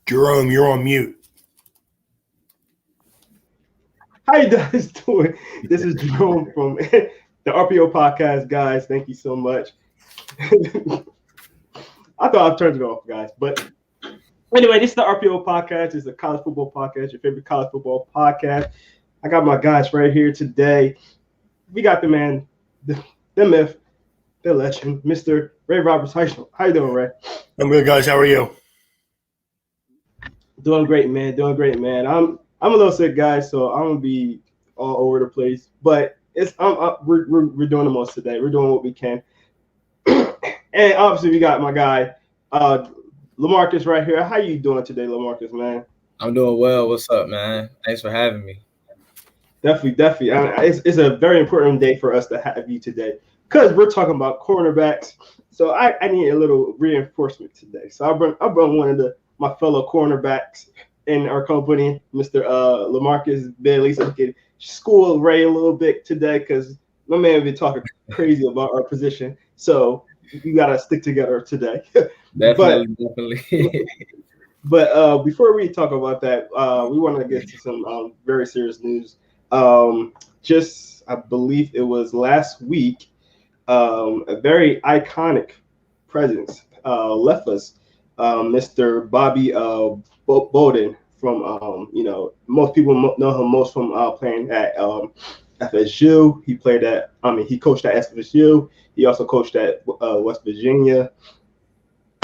Jerome, you're on mute. How you guys doing? This is Jerome from the RPO podcast, guys. Thank you so much. I thought I turned it off, guys. But anyway, this is the RPO podcast. It's a college football podcast, your favorite college football podcast. I got my guys right here today. We got the man, the myth, the legend, Mr. Ray Roberts. How you doing, Ray? I'm good, guys. How are you? Doing great, man. Doing great, man. I'm a little sick, guys, so I'm gonna be all over the place. But we're doing the most today. We're doing what we can. And obviously, we got my guy, LaMarcus, right here. How you doing today, LaMarcus, man? I'm doing well. What's up, man? Thanks for having me. Definitely. It's a very important day for us to have you today because we're talking about cornerbacks. So I need a little reinforcement today. So I brought one of my fellow cornerbacks in our company, Mr. LaMarcus Bailey, so we can school Ray a little bit today because my man been talking crazy about our position. So you gotta stick together today. Definitely. But before we talk about that, we want to get to some very serious news. I believe it was last week, a very iconic presence left us. Mr. Bobby Bowden from, most people know him most from playing at FSU. He coached at FSU. He also coached at West Virginia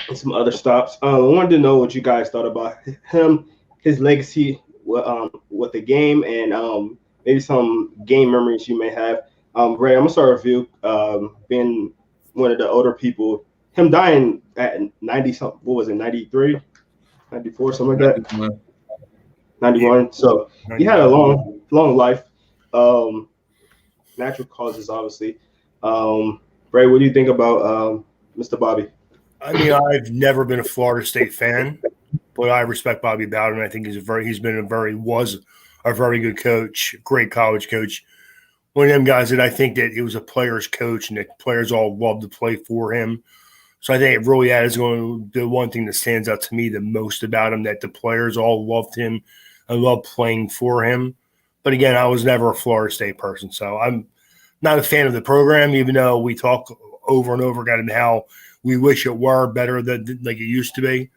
and some other stops. I wanted to know what you guys thought about him, his legacy with the game, and maybe some game memories you may have. Ray, I'm gonna start with you. Being one of the older people, him dying at 90 something. What was it? 93, 94, something like that. 91. So he had a long life. Natural causes, obviously. Ray, what do you think about Mr. Bobby? I mean, I've never been a Florida State fan, but I respect Bobby Bowden. I think was a very good coach, great college coach. One of them guys that I think that he was a player's coach and the players all loved to play for him. So I think it really that is the one thing that stands out to me the most about him, that the players all loved him and loved playing for him. But again, I was never a Florida State person, so I'm not a fan of the program, even though we talk over and over again how we wish it were better than like it used to be.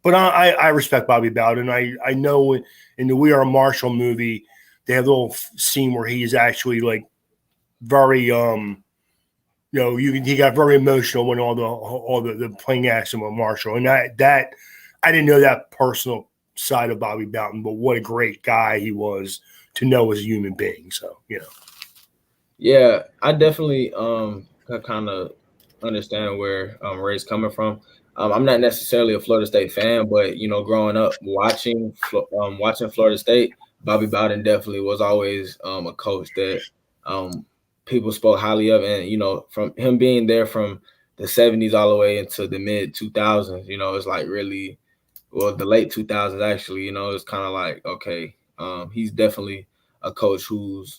But I respect Bobby Bowden. I know in the We Are Marshall movie, they have a little scene where he's actually like very he got very emotional when all the playing action with Marshall, and that I didn't know that personal side of Bobby Bowden, but what a great guy he was to know as a human being. So Yeah, I definitely kind of understand where Ray's coming from. I'm not necessarily a Florida State fan, but growing up watching Florida State, Bobby Bowden definitely was always a coach that people spoke highly of, and from him being there from the 70s all the way into the mid 2000s, it's like really, well, the late 2000s actually, it's kind of like, okay, he's definitely a coach who's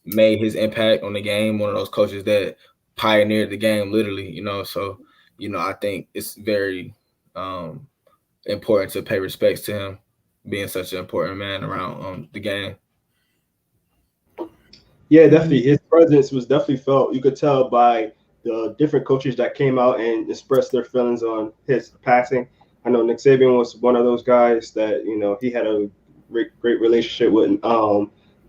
made his impact on the game, one of those coaches that pioneered the game literally, so I think it's very important to pay respects to him being such an important man around the game. Yeah, definitely. His presence was definitely felt. You could tell by the different coaches that came out and expressed their feelings on his passing. I know Nick Saban was one of those guys that, he had a great relationship with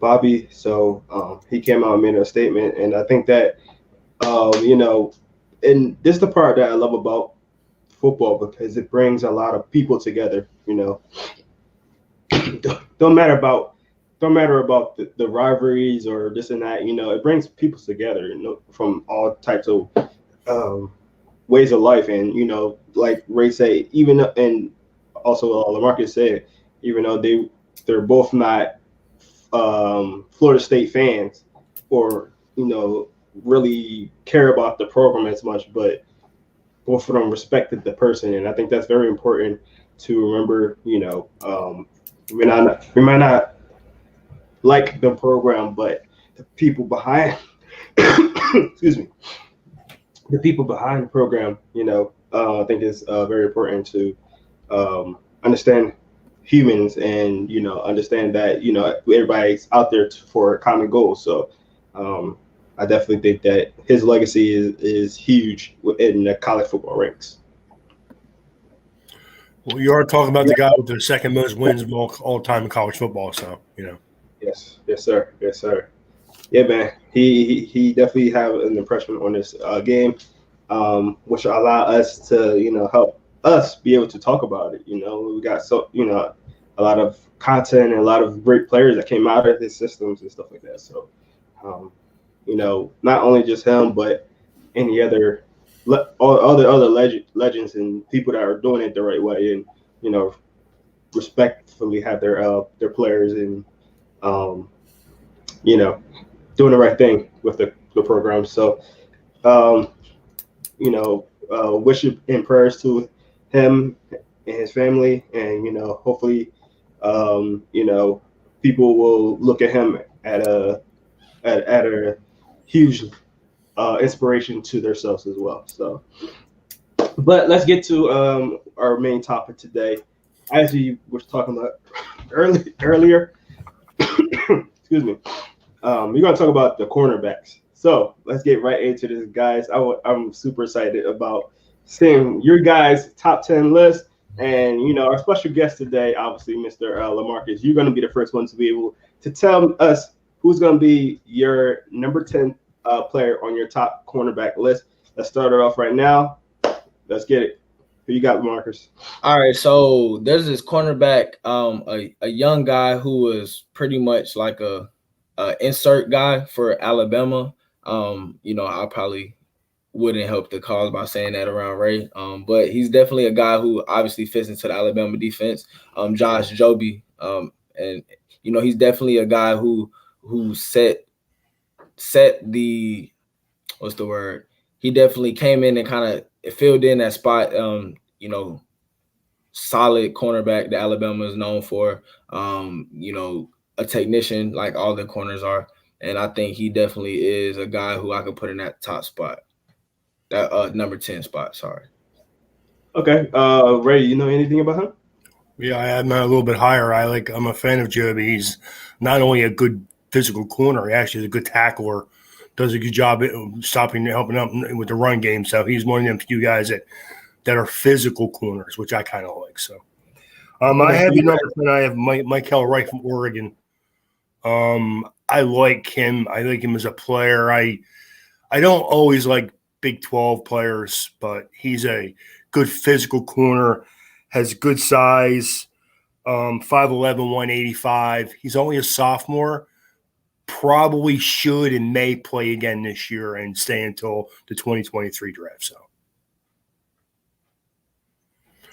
Bobby. So he came out and made a statement. And I think that, and this is the part that I love about football because it brings a lot of people together, Don't matter about the rivalries or this and that, it brings people together, from all types of ways of life. And, like Ray said, even, and also LaMarcus said, even though they're both not Florida State fans or, really care about the program as much, but both of them respected the person. And I think that's very important to remember, we might not like the program, but the people behind excuse me, the people behind the program, I think is very important to understand humans and, understand that, everybody's out there for a common goal. So I definitely think that his legacy is huge in the college football ranks. Well, you are talking about the guy with the second most wins of all time in college football. So, Yes, sir. Yes, sir. Yeah, man. He definitely have an impression on this game, which will allow us to, help us be able to talk about it. We got a lot of content and a lot of great players that came out of his systems and stuff like that. So, not only just him, but any other all the other legends and people that are doing it the right way and, respectfully have their players and, doing the right thing with the program. So, wish and prayers to him and his family, and hopefully, people will look at him at a huge inspiration to themselves as well. So, but let's get to our main topic today. As we were talking about earlier, excuse me. We're going to talk about the cornerbacks. So let's get right into this, guys. I'm super excited about seeing your guys' top 10 list. And, our special guest today, obviously, Mr. LaMarcus, you're going to be the first one to be able to tell us who's going to be your number 10 player on your top cornerback list. Let's start it off right now. Let's get it. Who you got, LaMarcus? All right, so there's this cornerback, a young guy who was pretty much like a insert guy for Alabama. I probably wouldn't help the cause by saying that around Ray. But he's definitely a guy who obviously fits into the Alabama defense. Josh Joby. And he's definitely a guy who set the, what's the word? He definitely came in and kind of filled in that spot. Solid cornerback that Alabama is known for. A technician like all the corners are. And I think he definitely is a guy who I could put in that top spot. That number 10 spot, sorry. Okay. Ray, you know anything about him? Yeah, I am a little bit higher. I'm a fan of Joby. He's not only a good physical corner, he actually is a good tackler. Does a good job at stopping and helping out with the run game. So he's one of them few guys that are physical corners, which I kind of like. So I have you number 10. I have Michael Wright from Oregon. I like him. I like him as a player. I don't always like Big 12 players, but he's a good physical corner, has good size, 5'11", 185. He's only a sophomore. Probably should and may play again this year and stay until the 2023 draft. So,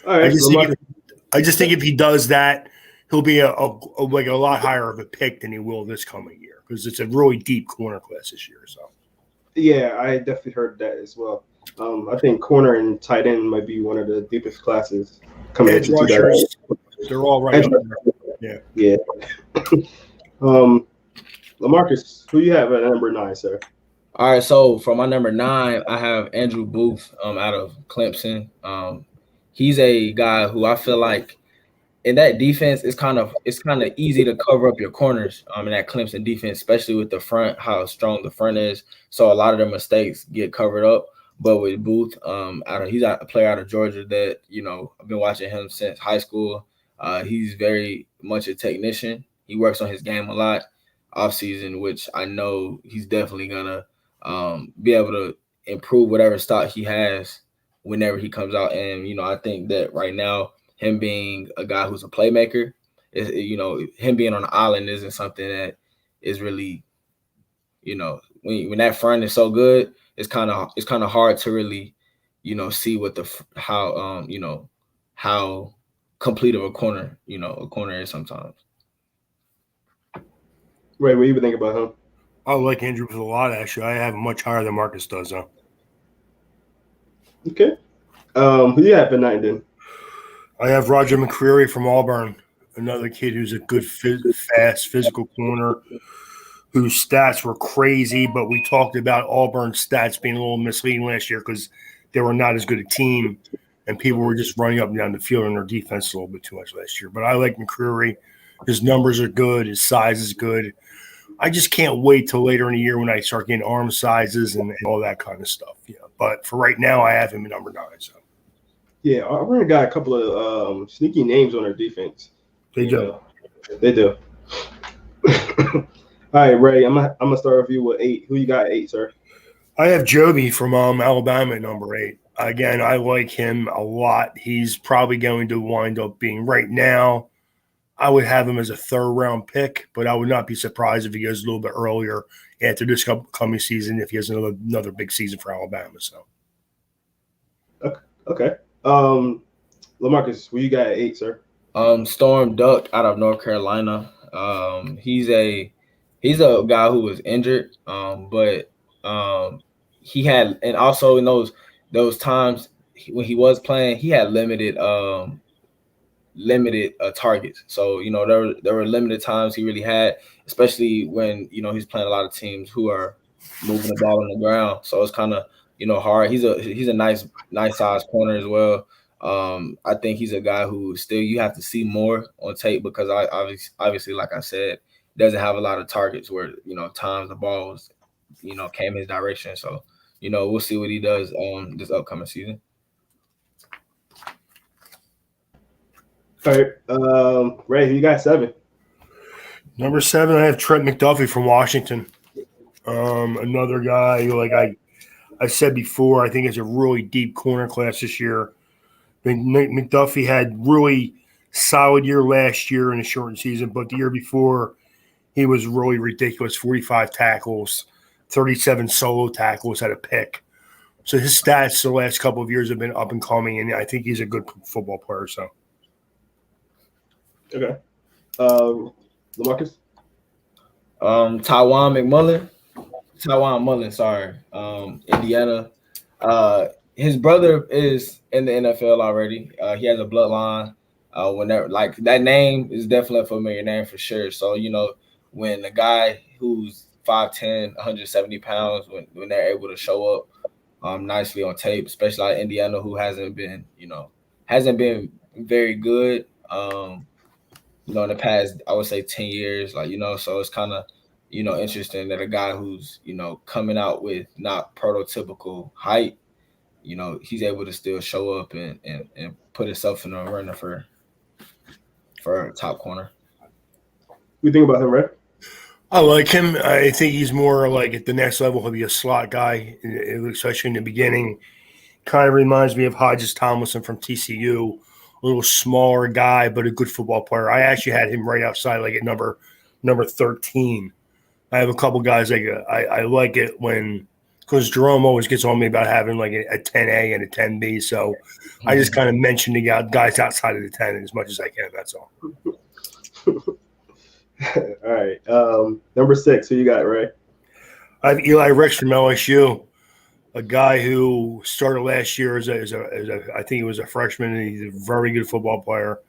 all right. I just think if he does that, he'll be a lot higher of a pick than he will this coming year because it's a really deep corner class this year. So, yeah, I definitely heard that as well. I think corner and tight end might be one of the deepest classes coming into 2000. They're all right up there. Yeah. LaMarcus, who you have at number 9, sir? All right, so for my number 9, I have Andrew Booth out of Clemson. He's a guy who I feel like in that defense, it's kind of easy to cover up your corners in that Clemson defense, especially with the front, how strong the front is. So a lot of their mistakes get covered up. But with Booth, he's a player out of Georgia that, I've been watching him since high school. He's very much a technician. He works on his game a lot off season, which I know he's definitely gonna be able to improve whatever stock he has whenever he comes out. And I think that right now, him being a guy who's a playmaker, him being on the island isn't something that is really, when that front is so good, it's kind of hard to really, see what how complete of a corner is sometimes. Ray, what do you think about him? I like Andrew Booth a lot, actually. I have him much higher than Marcus does, though. Okay. Who do you have at 9 then? I have Roger McCreary from Auburn, another kid who's a good, fast, physical corner whose stats were crazy, but we talked about Auburn's stats being a little misleading last year because they were not as good a team and people were just running up and down the field on their defense a little bit too much last year. But I like McCreary. His numbers are good. His size is good. I just can't wait till later in the year when I start getting arm sizes and all that kind of stuff. But for right now, I have him at number 9. So. Yeah, Auburn got a couple of sneaky names on their defense. They do. They do. All right, Ray, I'm gonna start with you with 8. Who you got at 8, sir? I have Joby from Alabama at number 8. Again, I like him a lot. He's probably going to wind up being right now. I would have him as a 3rd-round pick, but I would not be surprised if he goes a little bit earlier after this coming season if he has another big season for Alabama. So. Okay. LaMarcus, who you got at 8, sir? Storm Duck out of North Carolina. He's a guy who was injured, but he had, and also in those times when he was playing, he had limited targets. So there were limited times he really had, especially when he's playing a lot of teams who are moving the ball on the ground. So it's kind of hard. He's a nice size corner as well. I think he's a guy who still you have to see more on tape because I obviously, like I said, doesn't have a lot of targets where times the balls came his direction. So we'll see what he does this upcoming season. All right, Ray, who you got 7? Number 7, I have Trent McDuffie from Washington. Another guy who, like I said before, I think it's a really deep corner class this year. McDuffie had really solid year last year in a shortened season, but the year before he was really ridiculous. 45 tackles, 37 solo tackles at a pick. So his stats the last couple of years have been up and coming, and I think he's a good football player. So. Okay. LaMarcus? Tywone Mullen, sorry. Indiana. His brother is in the NFL already. He has a bloodline. Whenever like that name is definitely a familiar name for sure. So when a guy who's 5'10", 170 pounds, when they're able to show up nicely on tape, especially like Indiana, who hasn't been very good. In the past, I would say 10 years, so it's kind of, interesting that a guy who's, coming out with not prototypical height, he's able to still show up and put himself in a runner for a top corner. What do you think about him, Ray? I like him. I think he's more like at the next level, he'll be a slot guy, especially in the beginning. Kind of reminds me of Hodges Tomlinson from TCU. A little smaller guy, but a good football player. I actually had him right outside, like at number 13. I have a couple guys I like it because Jerome always gets on me about having like a 10A and a 10B. So I just kind of mention the guys outside of the 10 as much as I can. That's all. All right. Number 6, who you got, Ray? I have Eli Ricks from LSU. A guy who started last year as I think he was a freshman, and he's a very good football player.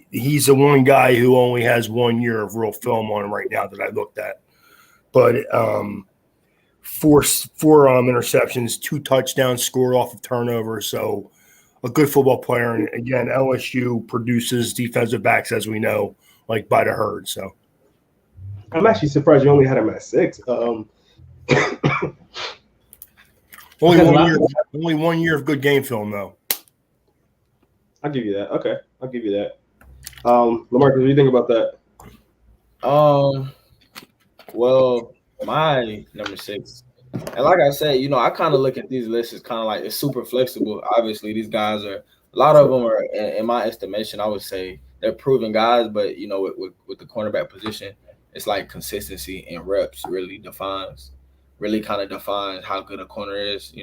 He's the one guy who only has 1 year of real film on him right now that I looked at. But four interceptions, 2 touchdowns scored off of turnovers. So a good football player. And again, LSU produces defensive backs, as we know, like by the herd. So I'm actually surprised you only had him at 6. Only 1 year of good game film, though. I'll give you that. Okay, I'll give you that. LaMarcus, what do you think about that? Well, my number 6, and like I said, I kind of look at these lists as kind of like it's super flexible. Obviously, these guys a lot of them are, in my estimation, I would say they're proven guys, but with the cornerback position, it's like consistency and reps really kind of defines how good a corner is,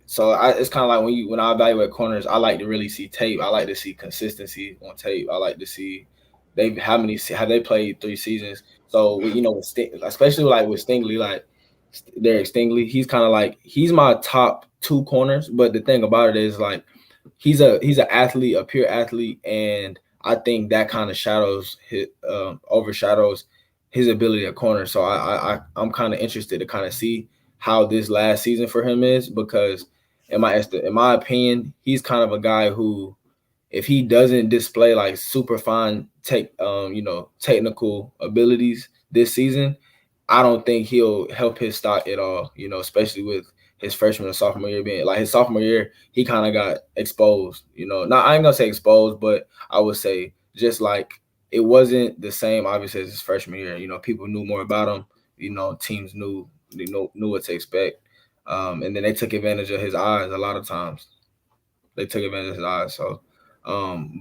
So it's kind of like when I evaluate corners, I like to really see tape. I like to see consistency on tape. I like to see have they played 3 seasons. So especially like with Stingley, like Derek Stingley, he's kind of like he's my top 2 corners. But the thing about it is like he's an athlete, a pure athlete, and I think that kind of overshadows his ability at corner. So I'm kind of interested to kind of see how this last season for him is, because in my opinion, he's kind of a guy who, if he doesn't display like super fine technical abilities this season, I don't think he'll help his stock at all, especially with his freshman and sophomore year being like his sophomore year, he kind of got exposed, Not, I ain't gonna say exposed, but I would say just like it wasn't the same, obviously, as his freshman year. People knew more about him, teams knew what to expect. And then they took advantage of his eyes a lot of times. They took advantage of his eyes. So,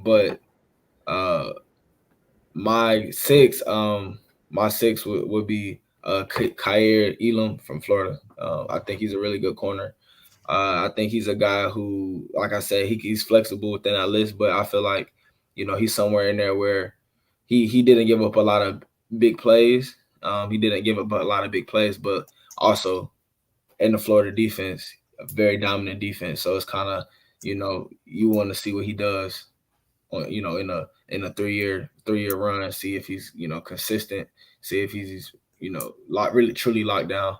but my six would be Kyer Elam from Florida. I think he's a really good corner. I think he's a guy who, like I said, he's flexible within that list, but I feel like, he's somewhere in there where he didn't give up a lot of big plays. He didn't give up a lot of big plays, but also in the Florida defense, a very dominant defense. So it's kind of, you want to see what he does on, in a three-year run and see if he's, consistent, see if he's, really truly locked down.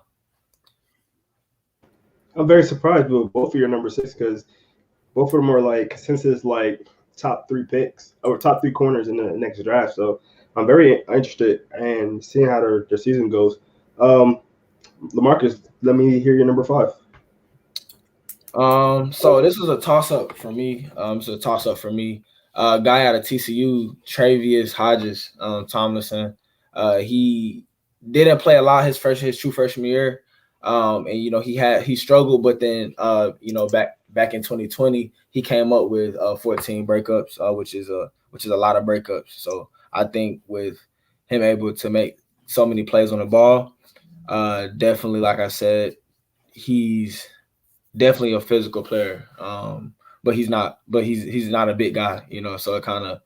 I'm very surprised with both of your number 6 because both of them are like consensus like top 3 picks or top 3 corners in the next draft. So I'm very interested in seeing how their season goes. LaMarcus, let me hear your number 5. So this is a toss-up for me. Guy out of TCU, Travius Hodges, Tomlinson. He didn't play a lot his true freshman year. And he struggled, but then back in 2020, he came up with 14 breakups, which is a lot of breakups. So I think with him able to make so many plays on the ball, definitely, like I said, he's definitely a physical player. But he's not a big guy, so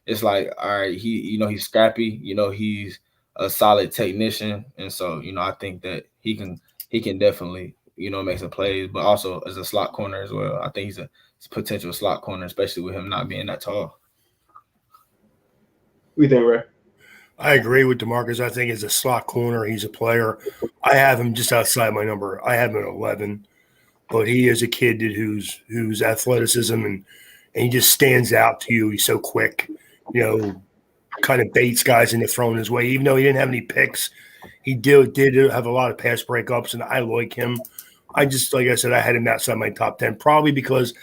it's like, all right, he's scrappy, he's a solid technician. And so, I think that he can definitely, make some plays, but also as a slot corner as well. I think he's a potential slot corner, especially with him not being that tall. What do you think, Ray? I agree with DeMarcus. I think as a slot corner, he's a player. I have him just outside my number. I have him at 11, but he is a kid whose athleticism and he just stands out to you. He's so quick, kind of baits guys into throwing his way. Even though he didn't have any picks, he did have a lot of pass breakups, and I like him. Like I said, I had him outside my top 10, probably because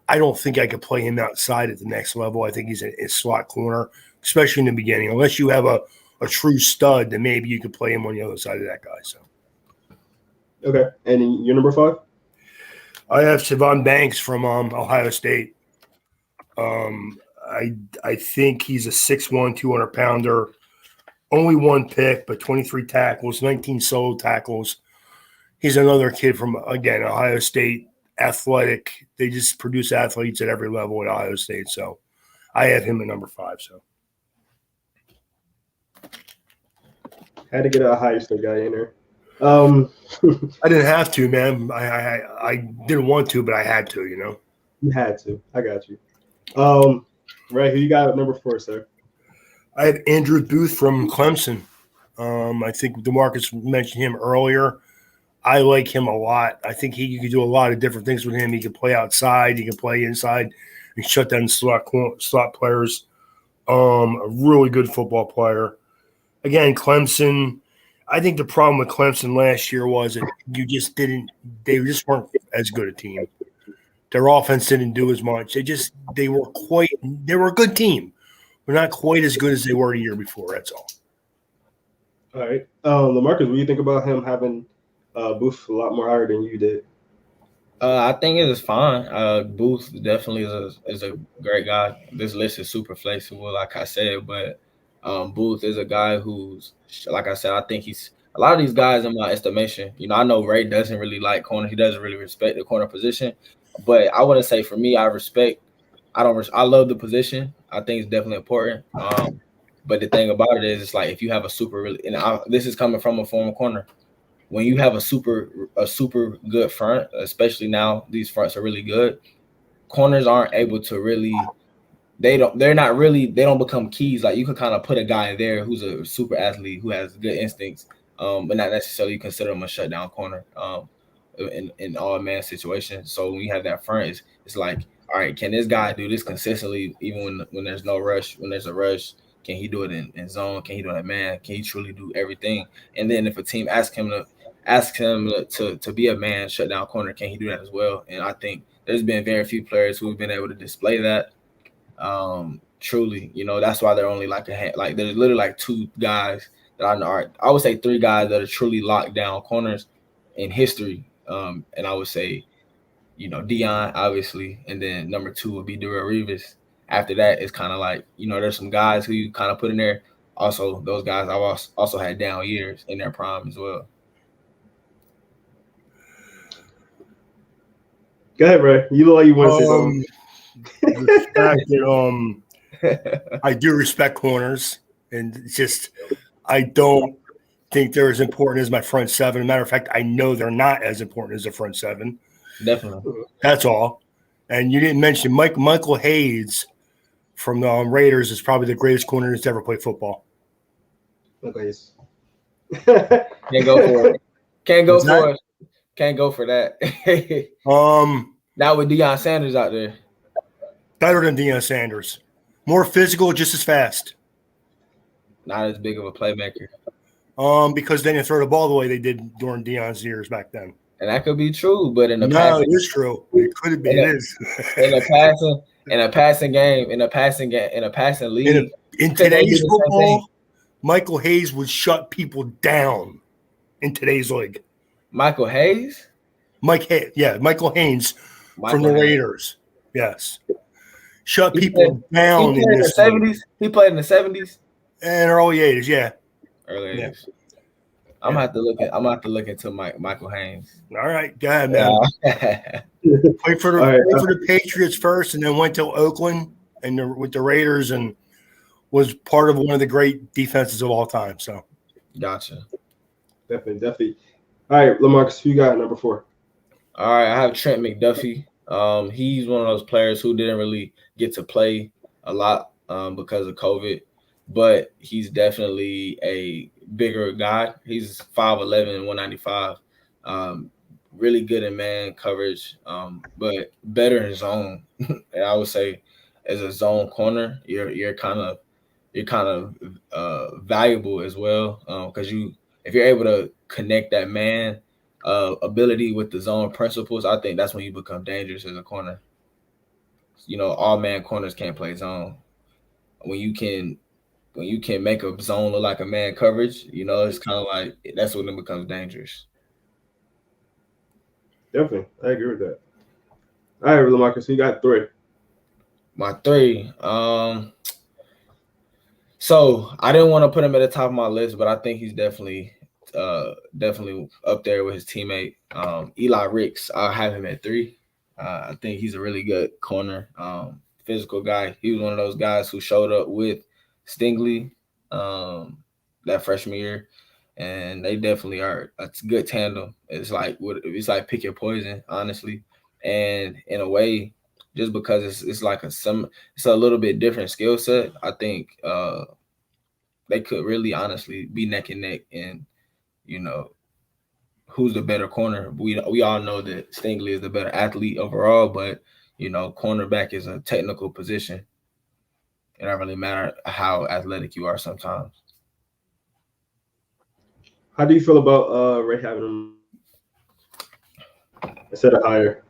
I don't think I could play him outside at the next level. I think he's a slot corner, especially in the beginning. Unless you have a true stud, then maybe you could play him on the other side of that guy. So, okay. And your number 5? I have Sivan Banks from Ohio State. I think he's a 6'1", 200-pounder. Only 1 pick, but 23 tackles, 19 solo tackles. He's another kid from, again, Ohio State, athletic. They just produce athletes at every level at Ohio State. So I have him at number 5. So had to get a Ohio State guy in there. I didn't have to, man. I didn't want to, but I had to, You had to. I got you. Ray, who you got at number 4, sir? I have Andrew Booth from Clemson. I think DeMarcus mentioned him earlier. I like him a lot. I think you could do a lot of different things with him. He can play outside. He can play inside and shut down slot players. A really good football player. Again, Clemson, I think the problem with Clemson last year was that they just weren't as good a team. Their offense didn't do as much. They were a good team. But not quite as good as they were a year before. That's all. All right. LaMarcus, what do you think about him having Booth a lot more higher than you did? I think it is fine. Booth definitely is a great guy. This list is super flexible, like I said, but Booth is a guy who's, like I said, I think he's a lot of these guys in my estimation. I know Ray doesn't really like corner. He doesn't really respect the corner position, but I wouldn't say for me, I love the position. I think it's definitely important. But the thing about it is, it's like if you have this is coming from a former corner. When you have a super good front, especially now these fronts are really good, corners aren't able to really. They don't become keys. Like you can kind of put a guy there who's a super athlete who has good instincts, but not necessarily consider him a shutdown corner. in all man situations. So when you have that front, it's like, all right, can this guy do this consistently even when there's no rush? When there's a rush, can he do it in zone? Can he do it in man? Can he truly do everything? And then if a team asks him to be a man shutdown corner, can he do that as well? And I think there's been very few players who've been able to display that. Truly, that's why they're only like there's literally like two guys that I know. I would say three guys that are truly locked down corners in history. And I would say, Dion, obviously, and then number two would be Darrell Revis. After that, it's kind of like, there's some guys who you kind of put in there. Also, those guys I've also had down years in their prime as well. Go ahead, bro. You look like you want to say something. I do respect corners, and it's just I don't think they're as important as my front seven. Matter of fact, I know they're not as important as the front seven. Definitely. That's all. And you didn't mention Michael Hayes from the Raiders is probably the greatest corner that's ever played football. Okay. Can't go for it. Can't go for it. Can't go for that. Now with Deion Sanders out there. Better than Deion Sanders. More physical, just as fast. Not as big of a playmaker. Because they didn't throw the ball the way they did during Deion's years back then. And that could be true, but in the it is true. It could be. It is. In a passing game, in a passing league. In today's football, Michael Hayes would shut people down in today's league. Michael Hayes? Michael Haynes from the Raiders. Yes. Shut people down in the 70s. He played in the 70s? And early 80s, yeah. Early 80s. I'm gonna have to look into Michael Haynes. All right, go ahead, man. Played for the Patriots first, and then went to Oakland and with the Raiders, and was part of one of the great defenses of all time. So, gotcha. Definitely. All right, LaMarcus, who you got at number 4? All right, I have Trent McDuffie. He's one of those players who didn't really get to play a lot because of COVID, but he's definitely a bigger guy. He's 5'11", 195. Really good in man coverage, but better in zone. And I would say, as a zone corner, you're kind of valuable as well, because if you're able to connect that man ability with the zone principles, I think that's when you become dangerous as a corner. All man corners can't play zone. When you can make a zone look like a man coverage, it's kind of like that's when it becomes dangerous. Definitely, I agree with that. All right, LaMarcus, you got 3. My 3. So I didn't want to put him at the top of my list, but I think he's definitely up there with his teammate Eli Ricks. I'll have him at 3. I think he's a really good corner, physical guy. He was one of those guys who showed up with Stingley that freshman year, and they definitely are a good tandem. It's like pick your poison, honestly. And in a way, just because it's a little bit different skill set, I think they could really honestly be neck and neck. And who's the better corner? We all know that Stingley is the better athlete overall, but cornerback is a technical position. It don't really matter how athletic you are sometimes. How do you feel about Ray having him instead of higher?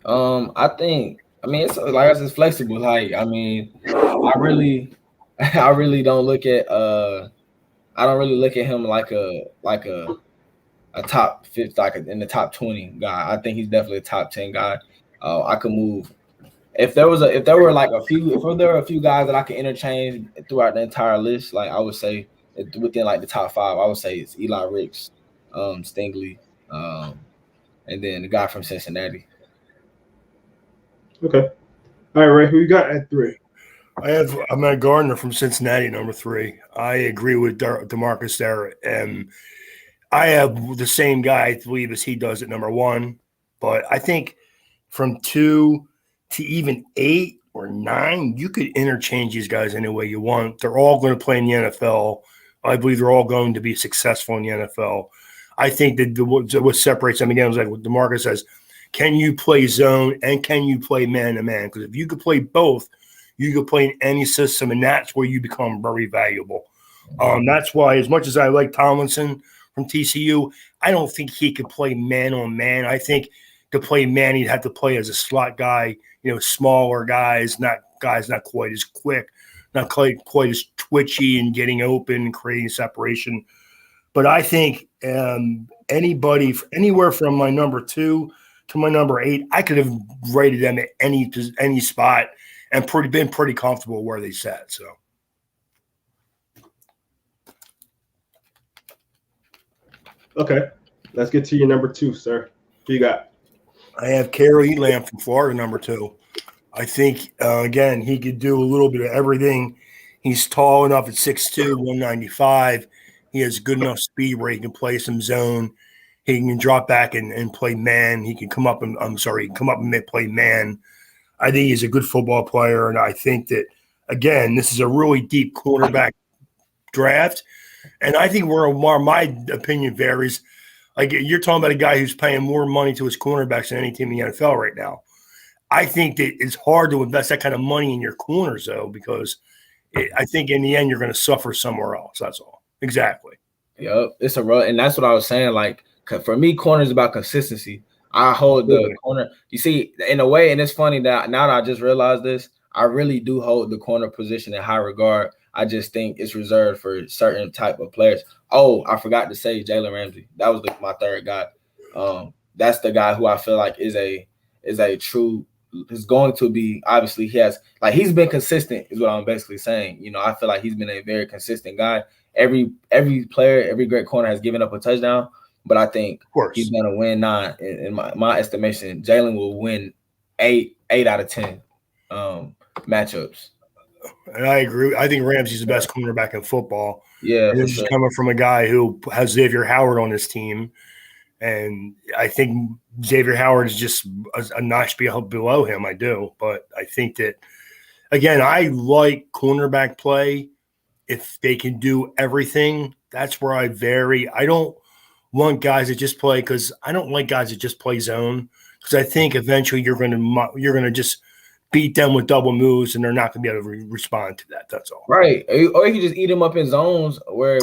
It's like it's flexible. Like, I really don't look at I don't really look at him like a top 50, like in the top 20 guy. I think he's definitely a top 10 guy. I could move if there were a few guys that I could interchange throughout the entire list. Like, I would say within like the top 5, I would say it's Eli Ricks, Stingley, and then the guy from Cincinnati. Okay. All right, Ray, who you got at 3? I have Matt Gardner from Cincinnati, number 3. I agree with DeMarcus there. And I have the same guy, I believe, as he does at number 1. But I think from 2 to even 8 or 9, you could interchange these guys any way you want. They're all going to play in the NFL. I believe they're all going to be successful in the NFL. I think that what separates them again is like what DeMarcus says. Can you play zone and can you play man-to-man? Because if you could play both, you could play in any system, and that's where you become very valuable. That's why, as much as I like Tomlinson from TCU, I don't think he could play man-on-man. I think to play man, he'd have to play as a slot guy, smaller guys not quite as quick, not quite as twitchy and getting open and creating separation. But I think anybody, anywhere from my number 2 to my number 8, I could have rated them at any spot and been pretty comfortable where they sat. So, okay, let's get to your number 2, sir. Who you got? I have Kerry Elam from Florida, number 2. I think again he could do a little bit of everything. He's tall enough at 6'2", 195. He has good enough speed where he can play some zone. He can drop back and play man. He can come up and play man. I think he's a good football player, and I think that again, this is a really deep cornerback draft. And I think where my opinion varies, like you're talking about a guy who's paying more money to his cornerbacks than any team in the NFL right now. I think that it's hard to invest that kind of money in your corners, though, because I think in the end you're going to suffer somewhere else. That's all. Exactly. Yep, it's a rough, and that's what I was saying. Like for me, corner is about consistency. I hold the corner. You see, in a way, and it's funny that now that I just realized this, I really do hold the corner position in high regard. I just think it's reserved for certain type of players. Oh, I forgot to say Jalen Ramsey. That was my third guy. That's the guy who I feel like is a true. Is going to be, obviously he's been consistent is what I'm basically saying. I feel like he's been a very consistent guy. Every player, every great corner has given up a touchdown, but I think he's going to win 9. In my estimation, Jalen will win 8 out of 10 matchups. And I agree. I think Ramsey's the best cornerback in football. Yeah. And this is coming from a guy who has Xavier Howard on his team. And I think Xavier Howard is just a notch below him. I do. But I think that, again, I like cornerback play. If they can do everything, that's where I vary. I don't want guys that just play because I don't like guys that just play zone because I think eventually you're going to just beat them with double moves and they're not going to be able to respond to that. That's all. Right. Or you can just eat him up in zones where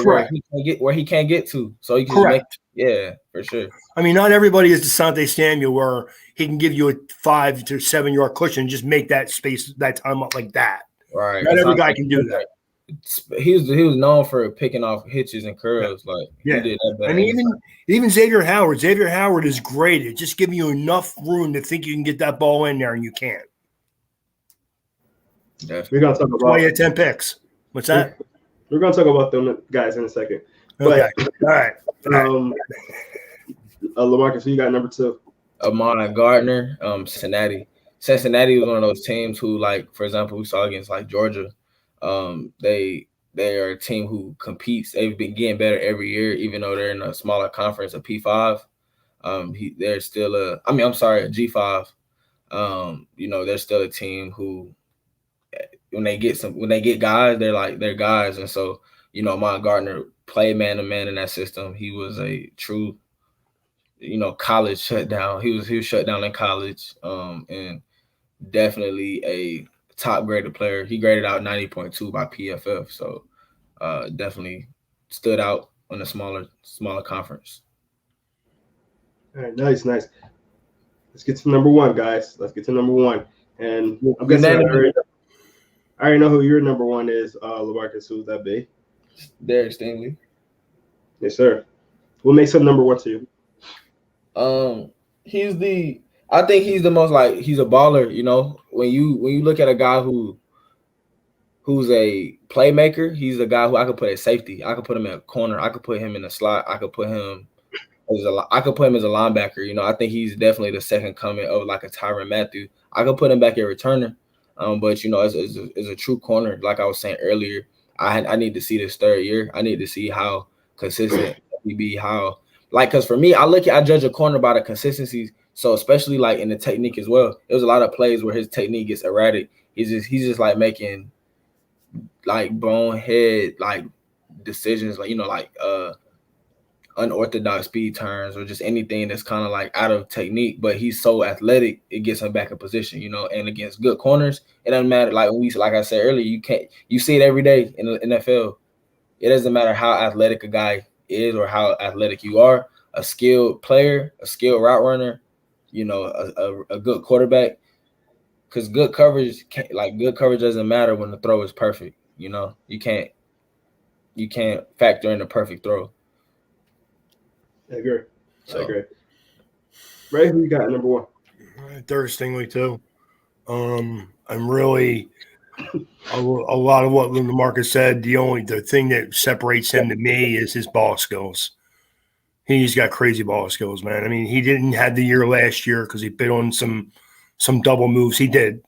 he can't get to. So you can just make. Yeah, for sure. I mean, not everybody is DeSante Samuel where he can give you a 5 to 7 yard cushion and just make that space that time up like that. Right. Not every guy can do that. He was known for picking off hitches and curls. He did that better. And even Xavier Howard is great at just giving you enough room to think you can get that ball in there and you can't. We're gonna talk about 10 picks. What's that? We're gonna talk about them guys in a second. Okay. All right. LaMarcus, who you got number 2? Amon Gardner, Cincinnati. Cincinnati was one of those teams who, like, for example, we saw against like Georgia. They are a team who competes. They've been getting better every year, even though they're in a smaller conference, a P5. They're still a G5. They're still a team who, when they get guys, they're guys. And so, Amon Gardner played man to man in that system. He was a true, college shutdown. He was shut down in college, and definitely a top graded player. He graded out 90.2 by PFF. So definitely stood out on a smaller conference. All right, nice. Let's get to number 1, guys. Let's get to number 1. And I'm guessing I already know who your number 1 is, LaMarcus. Who's that be? Derek Stingley. Yes, sir. What makes him number 1 to you? I think he's the most he's a baller. When you look at a guy who's a playmaker, he's a guy who I could put at safety. I could put him at corner. I could put him in the slot. I could put him as a linebacker. I think he's definitely the second coming of like a Tyrann Mathieu. I could put him back at returner. But as a true corner, like I was saying earlier, I need to see this third year. I need to see how consistent he be. Because for me, I judge a corner by the consistency. So especially like in the technique as well. There was a lot of plays where his technique gets erratic. He's just like making like bonehead like decisions, unorthodox speed turns or just anything that's kind of like out of technique, but he's so athletic, it gets him back in position, and against good corners, it doesn't matter. Like I said earlier, you see it every day in the NFL. It doesn't matter how athletic a guy is or how athletic you are, a skilled player, a skilled route runner, a good quarterback, because good coverage doesn't matter when the throw is perfect. You can't factor in a perfect throw. I agree. Ray, who you got number one? Interestingly, too. I'm really a lot of what Marcus said. The thing that separates him to me is his ball skills. He's got crazy ball skills, man. I mean, he didn't have the year last year because he bit on some double moves. He did.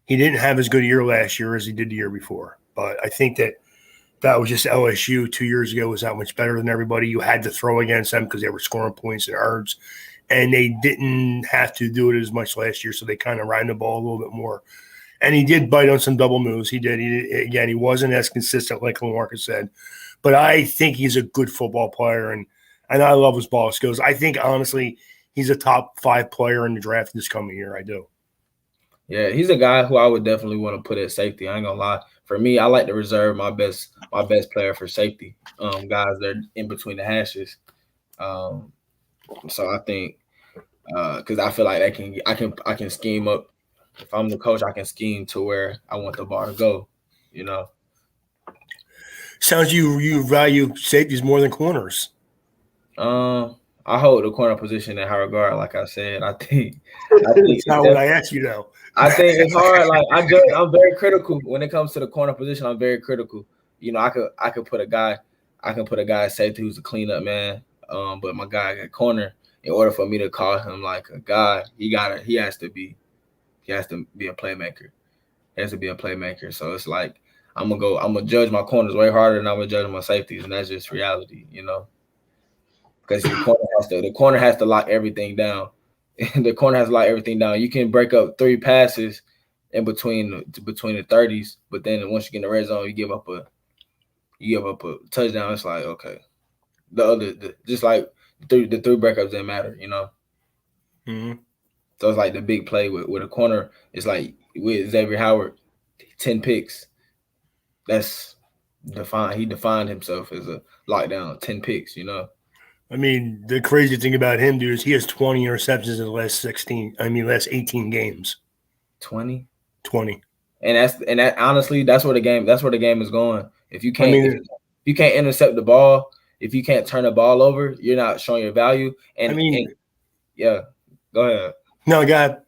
He didn't have as good a year last year as he did the year before. But I think that was just LSU 2 years ago was that much better than everybody. You had to throw against them because they were scoring points and yards. And they didn't have to do it as much last year, so they kind of ran the ball a little bit more. And he did bite on some double moves. He did. He wasn't as consistent like Lamarcus said. But I think he's a good football player, and I love his ball skills. I think, honestly, he's a top 5 player in the draft this coming year. I do. Yeah, he's a guy who I would definitely want to put at safety. I ain't gonna lie. For me, I like to reserve my best player for safety. Guys that are in between the hashes. So I think because I feel like I can scheme up. If I'm the coach, I can scheme to where I want the ball to go. Sounds you value safeties more than corners. I hold the corner position in high regard. Like I said, I think that's not what I asked you though. I think it's hard. Like I'm very critical when it comes to the corner position. I'm very critical. I could put a guy at safety who's a cleanup man. But my guy at corner, in order for me to call him like a guy, he has to be a playmaker. He has to be a playmaker. So it's like I'm gonna judge my corners way harder than I'm gonna judge my safeties, and that's just reality, Because the corner has to lock everything down. The corner has to lock everything down. You can break up 3 passes in between the 30s, but then once you get in the red zone, you give up a touchdown. It's like, okay, just like the 3 breakups didn't matter, Mm-hmm. So it's like the big play with a corner. It's like with Xavier Howard, 10 picks. That's defined. He defined himself as a lockdown, 10 picks, I mean, the crazy thing about him, dude, is he has 20 interceptions in the last 18 games. 20? 20. And that honestly, that's where the game is going. If you can't if you can't intercept the ball, if you can't turn the ball over, you're not showing your value. And yeah, go ahead. No, go ahead.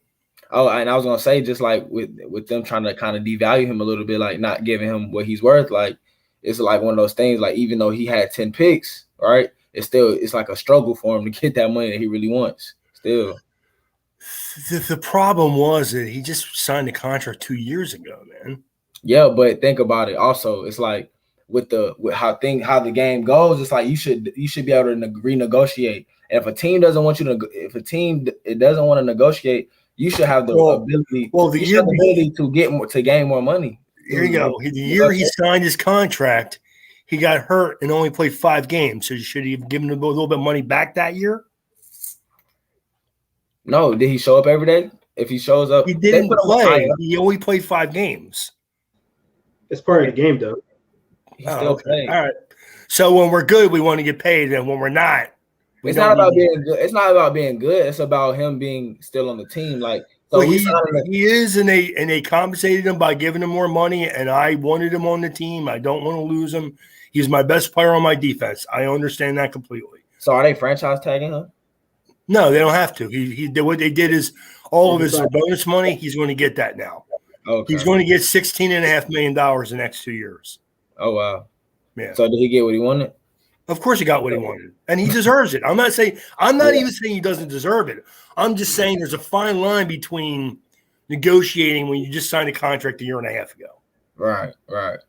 Oh, and I was gonna say, just like with them trying to kind of devalue him a little bit, like not giving him what he's worth, like it's like one of those things, like even though he had 10 picks, right? It's like a struggle for him to get that money that he really wants. Still, the problem was that he just signed a contract 2 years ago, man. Yeah, but think about it. Also, it's like with how the game goes, it's like you should be able to renegotiate. And if a team doesn't want doesn't want to negotiate, you should have the ability to gain more money. Here you go. The year he signed his contract, he got hurt and only played 5 games. So should he have given him a little bit of money back that year? No. Did he show up every day? If he shows up, he didn't play. He only played 5 games. It's part of the game, though. He still played. All right. So when we're good, we want to get paid, and when we're not, it's not about being good. It's not about being good. It's about him being still on the team. Like, so well, he is, and they compensated him by giving him more money. And I wanted him on the team. I don't want to lose him. He's my best player on my defense. I understand that completely. So are they franchise tagging him? No, they don't have to. What they did is all of his bonus money. He's going to get that now. Okay. He's going to get $16.5 million the next 2 years. Oh wow! Yeah. So did he get what he wanted? Of course, he got what he wanted, and he deserves it. I'm not even saying he doesn't deserve it. I'm just saying there's a fine line between negotiating when you just signed a contract a year and a half ago. Right.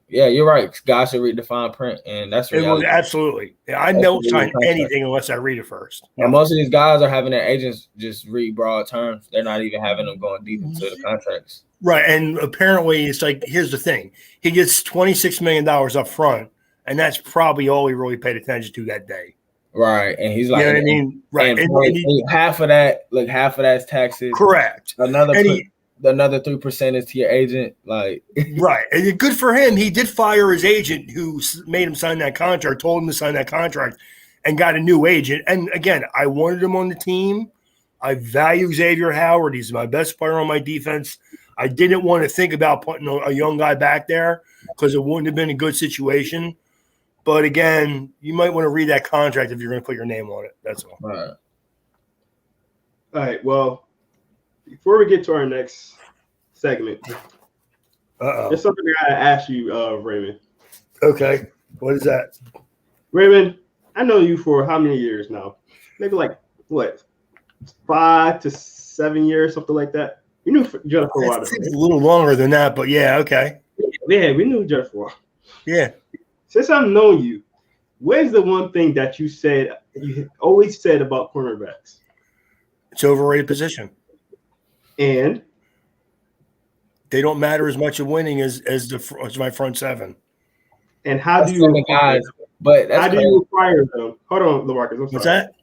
Yeah, you're right. Guys should read the fine print, and that's reality. Absolutely. I don't sign anything unless I read it first. And most of these guys are having their agents just read broad terms. They're not even having them going deep into the contracts. Right, and apparently it's like, here's the thing. He gets $26 million up front, and that's probably all he really paid attention to that day. Right, and he's like, you know what I mean? Right, and half of that's taxes. Correct. Another 3% is to your agent. Like, right, and good for him. He did fire his agent, who made him sign that contract, told him to sign that contract, and got a new agent. And again, I wanted him on the team. I value Xavier Howard. He's my best player on my defense. I didn't want to think about putting a young guy back there because it wouldn't have been a good situation. But again, you might want to read that contract if you're going to put your name on it. That's all. All right. Well, before we get to our next segment, there's something I got to ask you, Raymond. Okay. What is that? Raymond, I know you for how many years now? Maybe like, what, 5 to 7 years, something like that? You knew each other for a while. It's a little longer than that, but yeah, okay. Yeah, we knew each other for a while. Yeah. Since I've known you, where's the one thing that you always said about cornerbacks? It's overrated position. And? They don't matter as much in winning as my front seven. And how do you acquire them? How do you acquire them? Hold on, LaMarcus. I'm sorry. What's that?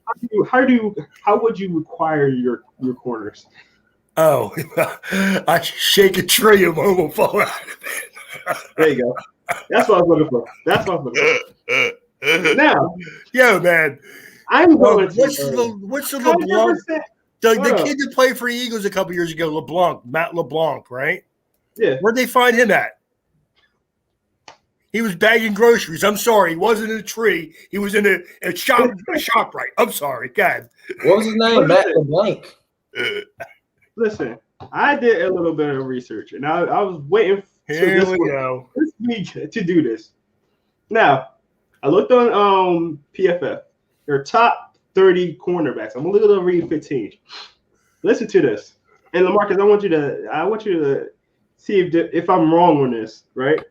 How would you acquire your corners? Oh, I shake a tree and one will fall out of it. There you go. That's what I was looking for. Now, yo, man, I'm going. What's the LeBlanc? The kid that played for the Eagles a couple years ago, Matt LeBlanc, right? Yeah. Where'd they find him at? He was bagging groceries. I'm sorry, he wasn't in a tree. He was in a shop. Right. I'm sorry. God. What was his name? Matt LeBlanc. Listen, I did a little bit of research, and I was waiting this week to do this. Now, I looked on PFF. Their top 30 cornerbacks. I'm only going to read 15. Listen to this. And LaMarcus, I want you to see if I'm wrong on this, right?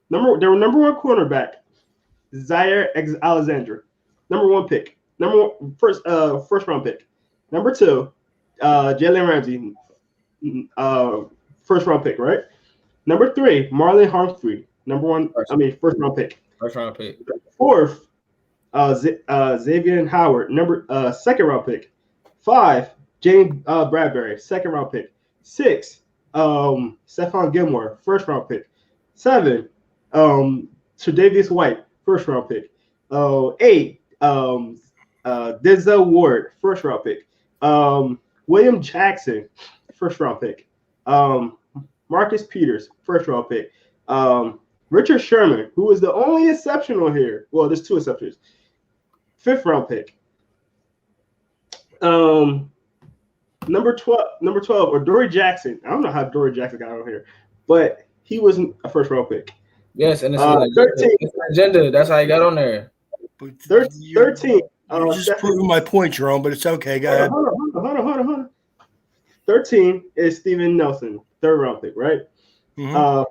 Their number one cornerback, Zaire Alexander, number one pick. First round pick. Number two, Jalen Ramsey, first round pick, right? Number three, Marlon Humphrey, first round pick. First round pick. Fourth, Xavier Howard, second round pick. 5, James Bradbury, second round pick. 6, Stephon Gilmore, first round pick. 7, Tre'Davious White, first round pick. 8, Denzel Ward, first round pick. William Jackson, first round pick. Marcus Peters, first round pick. Richard Sherman, who is the only exception on here. Well, there's 2 exceptions. 5th round pick. Number 12, or Dory Jackson. I don't know how Dory Jackson got on here, but he was a first round pick. Yes, and it's 13 agenda. That's how he got on there. 13. You're just proving my point, Jerome, but it's okay. Go ahead. Hold on. 13 is Steven Nelson, third round pick, right? Mm-hmm.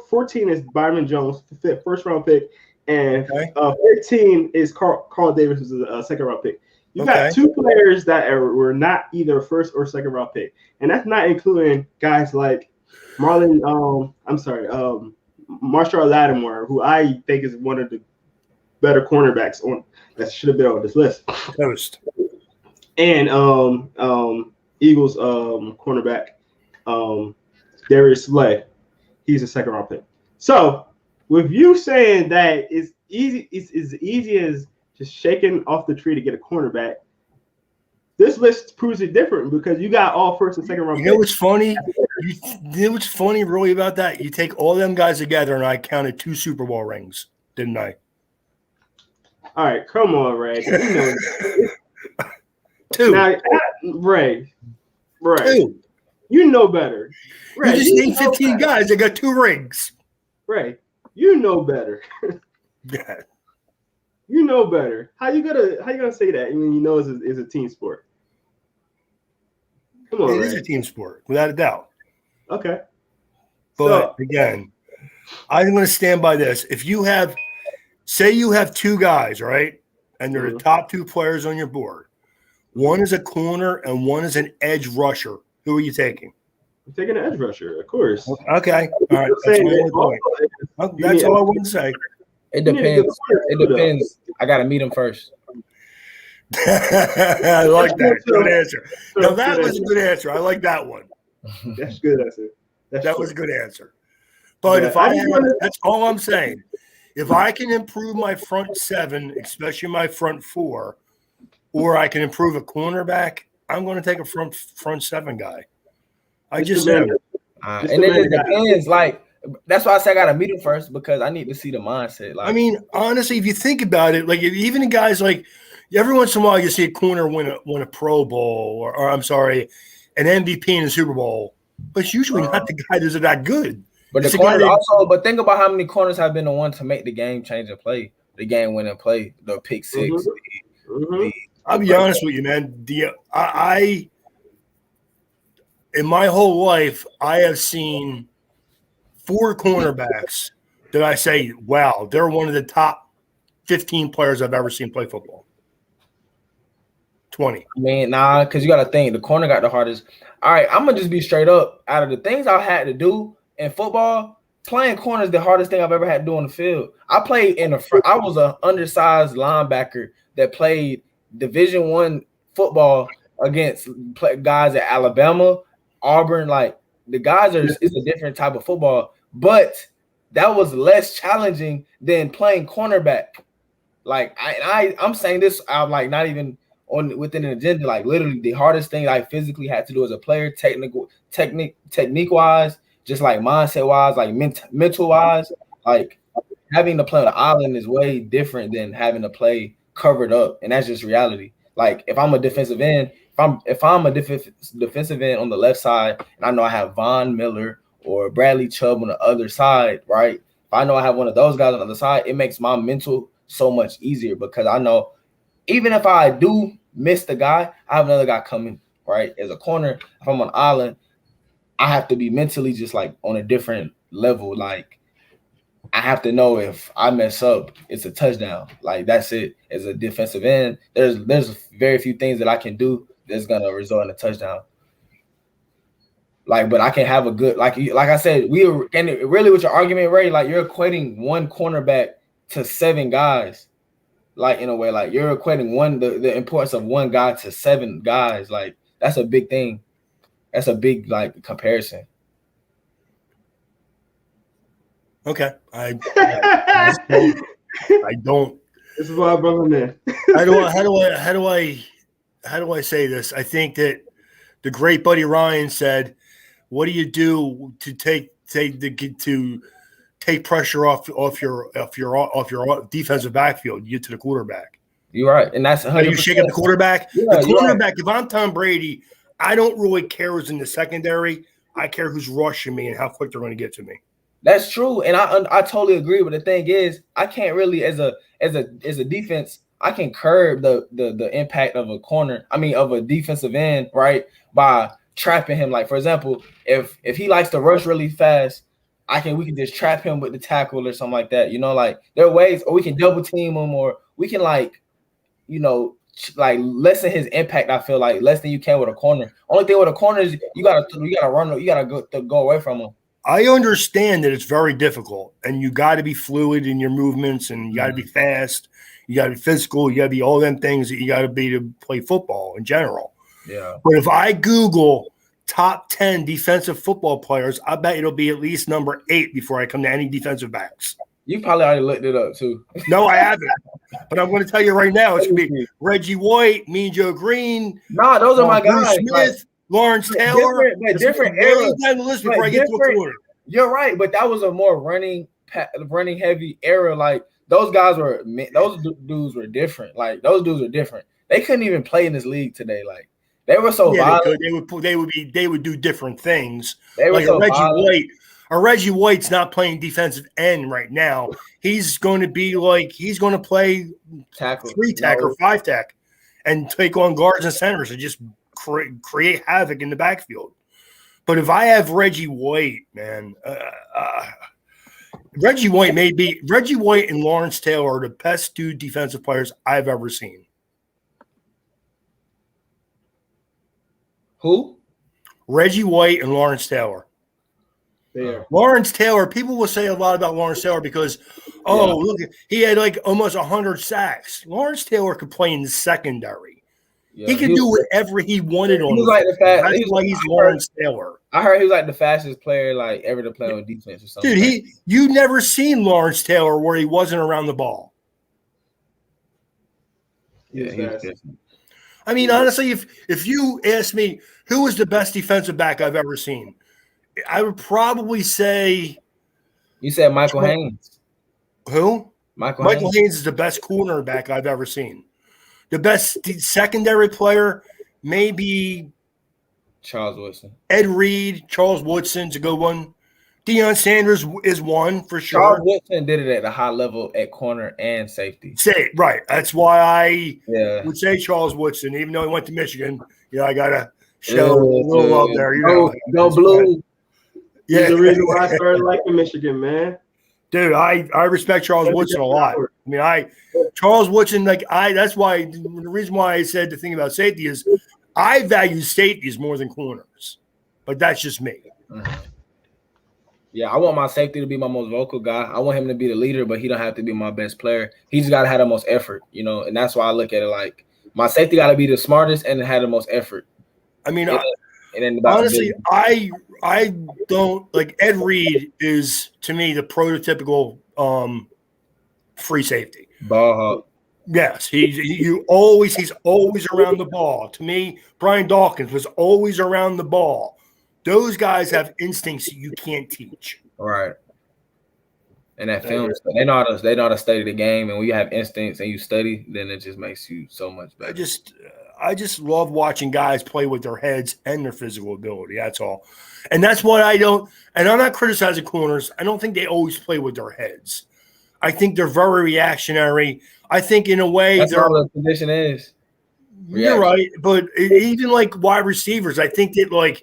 14 is Byron Jones, first round pick, and 15 is Carl Davis, who's a second round pick. You got 2 players that were not either first or second round pick, and that's not including guys like Marshall Lattimore, who I think is one of the better cornerbacks that should have been on this list. Toast. And Eagles cornerback Darius Slay, he's a second round pick. So with you saying that it's as easy as just shaking off the tree to get a cornerback, this list proves it different because you got all first and second round picks. You know what's funny? You know what's funny really about that? You take all them guys together, and I counted 2 Super Bowl rings, didn't I? All right, come on, Ray. 2. Now, Ray. 2. You know better. Ray, you just named 15 guys that got 2 rings. Ray, you know better. Yeah. You know better. How you gonna say that when you know it's a team sport? Come on, It Ray. is a team sport, without a doubt. Okay. But again, I'm going to stand by this. If you have, say you have 2 guys, right, and they're the top 2 players on your board. One is a corner and one is an edge rusher. Who are you taking? I'm taking an edge rusher, of course. Okay. All right. That's my only point. That's all I want to say. It depends. It depends. I gotta meet him first. I like that. Good answer. Now that was a good answer. I like that one. That's good answer. That was a good answer. But if I have, that's all I'm saying. If I can improve my front seven, especially my front four, or I can improve a cornerback, I'm going to take a front seven guy. I just am. And it depends. Like, that's why I say I got to meet him first, because I need to see the mindset. Like, I mean, honestly, if you think about it, like even the guys like every once in a while you see a corner win a Pro Bowl or I'm sorry, an MVP in the Super Bowl, but it's usually not the guy that's that good. But the corners also. But think about how many corners have been the one to make the game changing play, the game winning play, the pick six. I'll be honest with you, man. I in my whole life, I have seen 4 cornerbacks that I say, wow, they're one of the top 15 players I've ever seen play football. 20. I mean, nah, because you got to think the corner got the hardest. All right, I'm gonna just be straight up. Out of the things I had to do in football, playing corner is the hardest thing I've ever had to do on the field. I played in the front. I was an undersized linebacker that played Division I football against guys at Alabama, Auburn. Like, the guys it's a different type of football, but that was less challenging than playing cornerback. Like, I'm saying this, I'm like not even within an agenda. Like, literally the hardest thing I physically had to do as a player, technique wise, just like mindset wise, like mental wise, like having to play on the island is way different than having to play covered up, and that's just reality. Like, if I'm a defensive end, if I'm a defensive end on the left side, and I know I have Von Miller or Bradley Chubb on the other side, right? If I know I have one of those guys on the other side, it makes my mental so much easier, because I know even if I do miss the guy, I have another guy coming, right? As a corner, if I'm on an island, I have to be mentally just like on a different level. Like, I have to know if I mess up, it's a touchdown. Like, that's it. As a defensive end, there's very few things that I can do that's gonna result in a touchdown. Like, but I can have a good, like I said, and really with your argument, Ray, like, you're equating one cornerback to 7 guys. Like, in a way, like, you're equating the importance of one guy to 7 guys. Like, that's a big thing. That's a big, like, comparison. Okay. I don't. This is why I brought him in. How do I say this? I think that the great Buddy Ryan said, "What do you do to take pressure off your defensive backfield? You get to the quarterback." You're right, and that's 100%. You shake up the quarterback. Yeah, the quarterback. Right. If I'm Tom Brady, I don't really care who's in the secondary. I care who's rushing me and how quick they're going to get to me. That's true, and I totally agree. But the thing is, I can't really, as a defense, I can curb the impact of a corner. I mean, of a defensive end, right? By trapping him. Like, for example, if he likes to rush really fast, we can just trap him with the tackle or something like that. You know, like, there are ways, or we can double team him, or we can, like, you know, like, lessen his impact. I feel like less than you can with a corner. Only thing with a corner is you gotta run, you gotta go away from him. I understand that it's very difficult, and you got to be fluid in your movements, and you got to be fast, you got to be physical, you got to be all them things that you got to be to play football in general. Yeah. But if I Google top 10 defensive football players, I bet it'll be at least number 8 before I come to any defensive backs. You probably already looked it up too. No, I haven't. But I'm going to tell you right now, it's going to be Reggie White, Mean Joe Green. Nah, those are my guys. Smith. Like, Lawrence Taylor, different era. Down the list before I get to a corner. You're right, but that was a more running heavy era. Like, those guys those dudes were different. Like, those dudes were different. They couldn't even play in this league today. Like, they were so violent. They would do different things. They were like so Reggie violent. White. Reggie White's not playing defensive end right now. He's going to play tackle, 3-tack or 5-tack, and take on guards and centers and just create havoc in the backfield. But if I have Reggie White, man, Reggie White and Lawrence Taylor are the best 2 defensive players I've ever seen. Who? Reggie White and Lawrence Taylor. There. Lawrence Taylor, people will say a lot about Lawrence Taylor because, look, he had like almost 100 sacks. Lawrence Taylor could play in the secondary. Yeah, he could do whatever he wanted on he was the like field. the fast. That's why he's Lawrence Taylor. I heard he was like the fastest player like ever to play on defense or something. Dude, you never seen Lawrence Taylor where he wasn't around the ball. Yeah, he was different. I mean, honestly, if you ask me who was the best defensive back I've ever seen, I would probably say you said Michael Haynes. Who? Michael Haynes is the best cornerback I've ever seen. The best secondary player, maybe Charles Woodson. Ed Reed, Charles Woodson's a good one. Deion Sanders is one for sure. Charles Woodson did it at a high level at corner and safety. Right. That's why I would say Charles Woodson, even though he went to Michigan. I gotta show a little love there. Go Blue. Yeah, that's the reason why I started liking Michigan, man. Dude, I respect Charles Woodson a lot. I mean, Charles Woodson, that's why the reason why I said the thing about safety is I value safeties more than corners, but that's just me. Yeah, I want my safety to be my most vocal guy. I want him to be the leader, but he don't have to be my best player. He's got to have the most effort, and that's why I look at it like my safety got to be the smartest and have the most effort. I mean, honestly, I don't like Ed Reed is to me the prototypical free safety. Ball hawk. Yes, he's always around the ball. To me, Brian Dawkins was always around the ball. Those guys have instincts you can't teach. Right. And that film, they know how to study the game, and when you have instincts and you study, then it just makes you so much better. I just love watching guys play with their heads and their physical ability. That's all. And that's what I don't – and I'm not criticizing corners. I don't think they always play with their heads. I think they're very reactionary. I think in a way that's all the position is. You're right. But even like wide receivers, I think that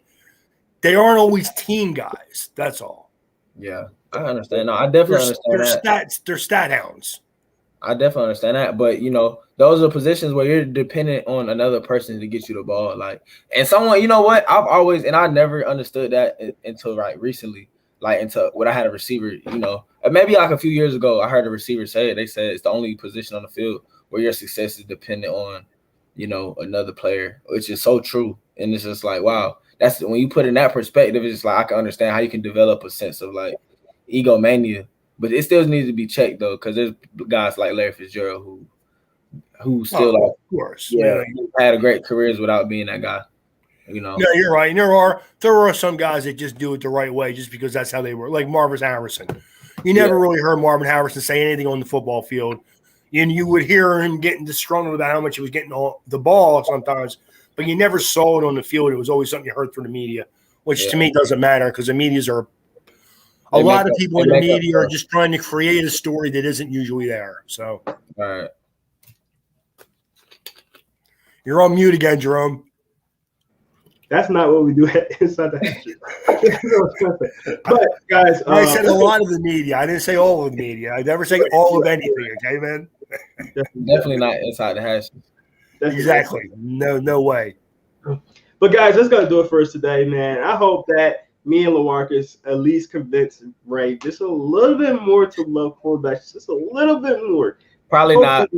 they aren't always team guys. That's all. Yeah, I understand. No, I definitely understand that. They're stat hounds. I definitely understand that. But, those are positions where you're dependent on another person to get you the ball. And someone, you know what? I never understood that until recently. Until when I had a receiver, maybe a few years ago, I heard a receiver say it. They said it's the only position on the field where your success is dependent on, another player, which is so true. And it's just wow, that's when you put in that perspective, it's just I can understand how you can develop a sense of egomania, but it still needs to be checked though, because there's guys like Larry Fitzgerald who still of course, had a great careers without being that guy. No, you're right. And there are some guys that just do it the right way just because that's how they were. Like Marvin Harrison. You never really heard Marvin Harrison say anything on the football field. And you would hear him getting disgruntled about how much he was getting the ball sometimes, but you never saw it on the field. It was always something you heard through the media, which to me doesn't matter because the medias are – a lot of people in the media are just trying to create a story that isn't usually there. So, all right. You're on mute again, Jerome. That's not what we do inside the hatchery. But guys, I said a lot of the media. I didn't say all of the media. I never say all of anything. Okay, man. Definitely not inside the hatchery. Exactly. No way. But guys, that's gonna do it for us today, man. I hope that me and LaMarcus at least convinced Ray just a little bit more to love cornerbacks, just a little bit more. Probably not.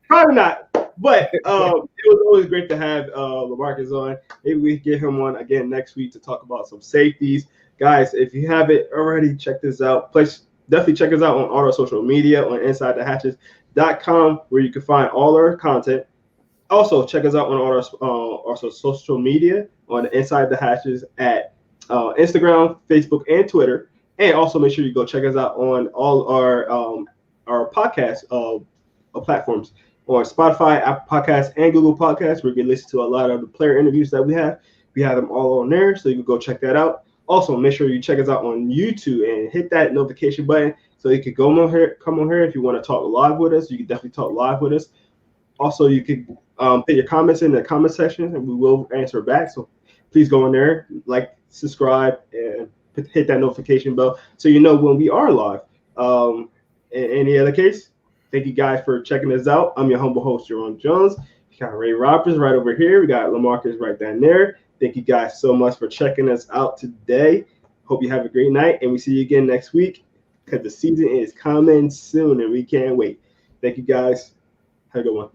Probably not. But it was always great to have LaMarcus on. Maybe we can get him on again next week to talk about some safeties. Guys, if you haven't already, check this out. Definitely check us out on all our social media on InsideTheHatches.com, where you can find all our content. Also, check us out on all our social media on Inside the Hatches at Instagram, Facebook, and Twitter. And also make sure you go check us out on all our podcast platforms. On Spotify, Apple Podcasts, and Google Podcasts, where you can listen to a lot of the player interviews that we have. We have them all on there, so you can go check that out. Also, make sure you check us out on YouTube and hit that notification button so you can come on here if you want to talk live with us. You can definitely talk live with us. Also, you can put your comments in the comment section, and we will answer back. So please go in there, subscribe, and hit that notification bell so you know when we are live. In any other case, thank you guys for checking us out. I'm your humble host, Jerome Jones. We got Ray Roberts right over here. We got LaMarcus right down there. Thank you guys so much for checking us out today. Hope you have a great night, and we see you again next week because the season is coming soon, and we can't wait. Thank you, guys. Have a good one.